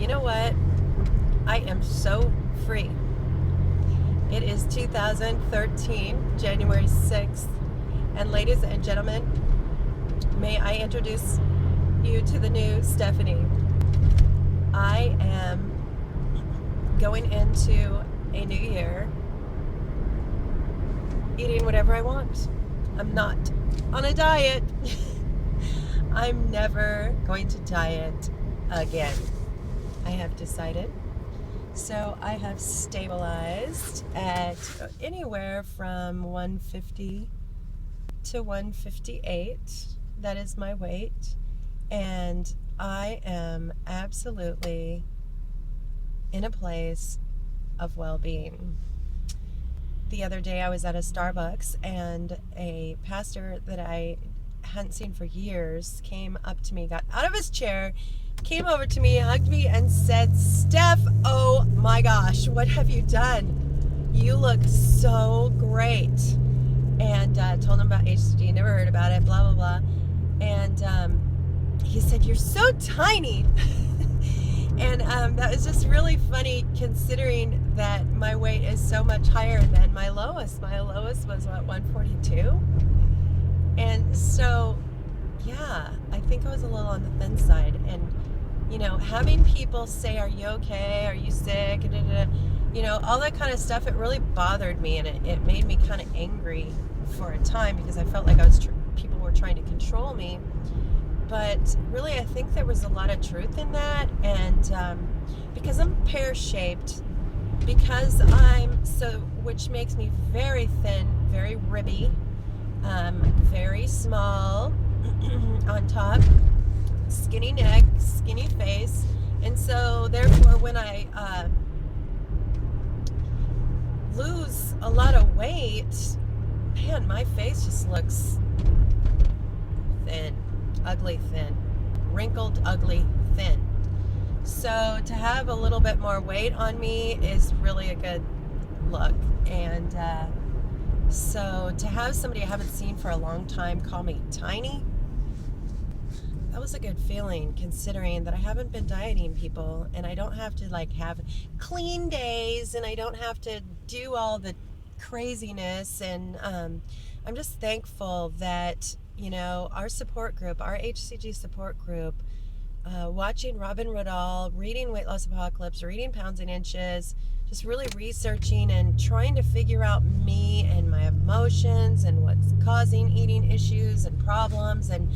You know what? I am so free. It is 2013, January 6th. And ladies and gentlemen, may I introduce you to the new Stephanie. I am going into a new year eating whatever I want. I'm not on a diet. I'm never going to diet again. I have decided. So I have stabilized at anywhere from 150 to 158. That is my weight. And I am absolutely in a place of well-being. The other day I was at a Starbucks and a pastor that I hadn't seen for years came up to me, got out of his chair, came over to me, hugged me, and said, "Steph, oh my gosh, what have you done? You look so great." And told him about HCG, never heard about it, blah, blah, blah. And he said, "You're so tiny." And that was just really funny considering that my weight is so much higher than my lowest. My lowest was, 142? And so, yeah, I think I was a little on the thin side. And, having people say, "Are you okay? Are you sick?" All that kind of stuff, it really bothered me. And it made me kind of angry for a time because I felt like people were trying to control me. But really, I think there was a lot of truth in that. And because I'm pear-shaped, which makes me very thin, very ribby, very small on top, skinny neck, skinny face. And so therefore, when I lose a lot of weight, man, my face just looks thin, ugly thin, wrinkled, ugly thin. So to have a little bit more weight on me is really a good look. And so to have somebody I haven't seen for a long time call me tiny, that was a good feeling, considering that I haven't been dieting people, and I don't have to have clean days, and I don't have to do all the craziness. And I'm just thankful that our support group, our HCG support group, watching Robin Riddall, reading Weight Loss Apocalypse, reading Pounds and Inches, just really researching and trying to figure out me and my emotions and what's causing eating issues and problems, and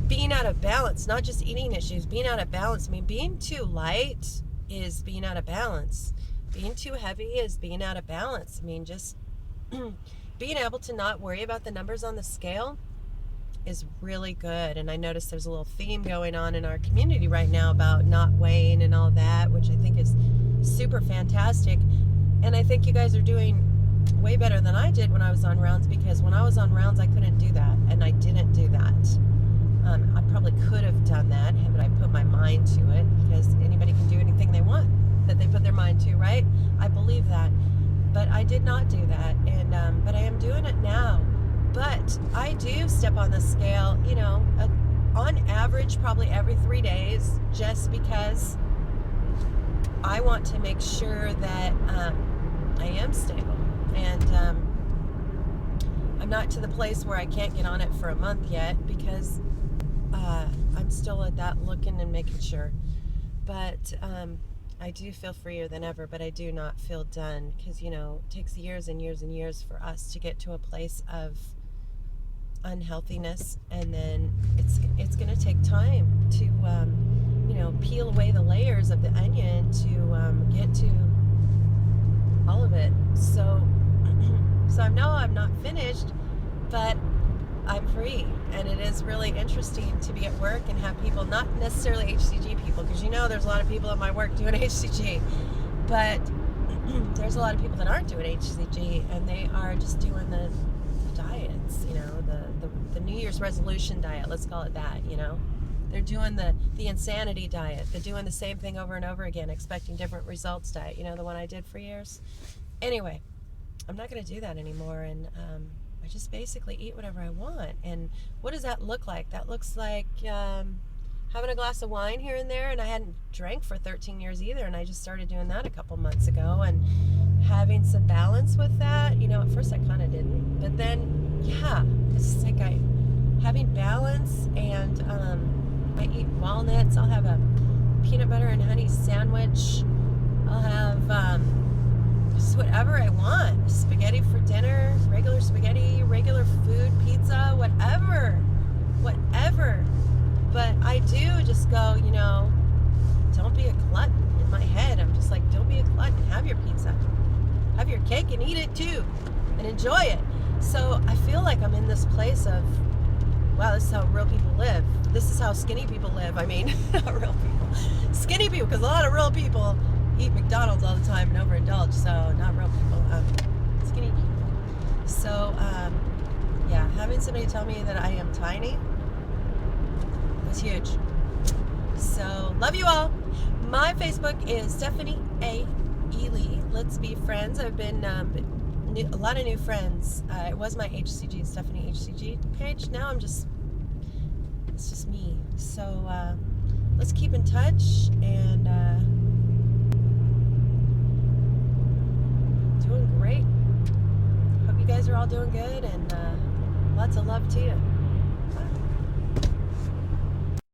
being out of balance, not just eating issues, being out of balance. I mean, being too light is being out of balance. Being too heavy is being out of balance. I mean, just being able to not worry about the numbers on the scale is really good. And I noticed there's a little theme going on in our community right now about not weighing and all that, which I think is super fantastic. And I think you guys are doing way better than I did when I was on rounds, because when I was on rounds I couldn't do that, and I didn't do that. I probably could have done that, but I put my mind to it, because anybody can do anything they want that they put their mind to, right? I believe that. But I did not do that, and but I am doing it now. But I do step on the scale, on average, probably every 3 days, just because I want to make sure that I am stable. And I'm not to the place where I can't get on it for a month yet, because I'm still at that looking and making sure. But I do feel freer than ever, but I do not feel done, because it takes years and years and years for us to get to a place of unhealthiness, and then it's going to take time to peel away the layers of the onion to get to all of it. So I know I'm not finished, but I'm free. And it is really interesting to be at work and have people, not necessarily HCG people, because there's a lot of people at my work doing HCG, but there's a lot of people that aren't doing HCG, and they are just doing the diets, the New Year's resolution diet, let's call it that. They're doing the insanity diet. They're doing the same thing over and over again, expecting different results diet, the one I did for years. Anyway, I'm not going to do that anymore, and I just basically eat whatever I want. And what does that look like? That looks like having a glass of wine here and there, and I hadn't drank for 13 years either, and I just started doing that a couple months ago, and having some balance with that. You know, at first I kind of didn't, but then, yeah, it's like having balance, and I eat walnuts. I'll have a peanut butter and honey sandwich. I'll have just whatever I want. Spaghetti for dinner, regular spaghetti, regular food, pizza, whatever. But I do just go, you know, don't be a glutton. In my head, I'm just like, don't be a glutton. Have your pizza. Have your cake and eat it too. And enjoy it. So I feel like I'm in this place of, wow, this is how real people live. This is how skinny people live. I mean, not real people. Skinny people, because a lot of real people eat McDonald's all the time and overindulge. So not real people, skinny people. So, yeah, having somebody tell me that I am tiny was huge. So, love you all. My Facebook is Stephanie A. Ely. Let's be friends. I've been a lot of new friends. It was my HCG, Stephanie HCG page. Now it's just me. So let's keep in touch, and doing great. Hope you guys are all doing good, and lots of love to you. Bye.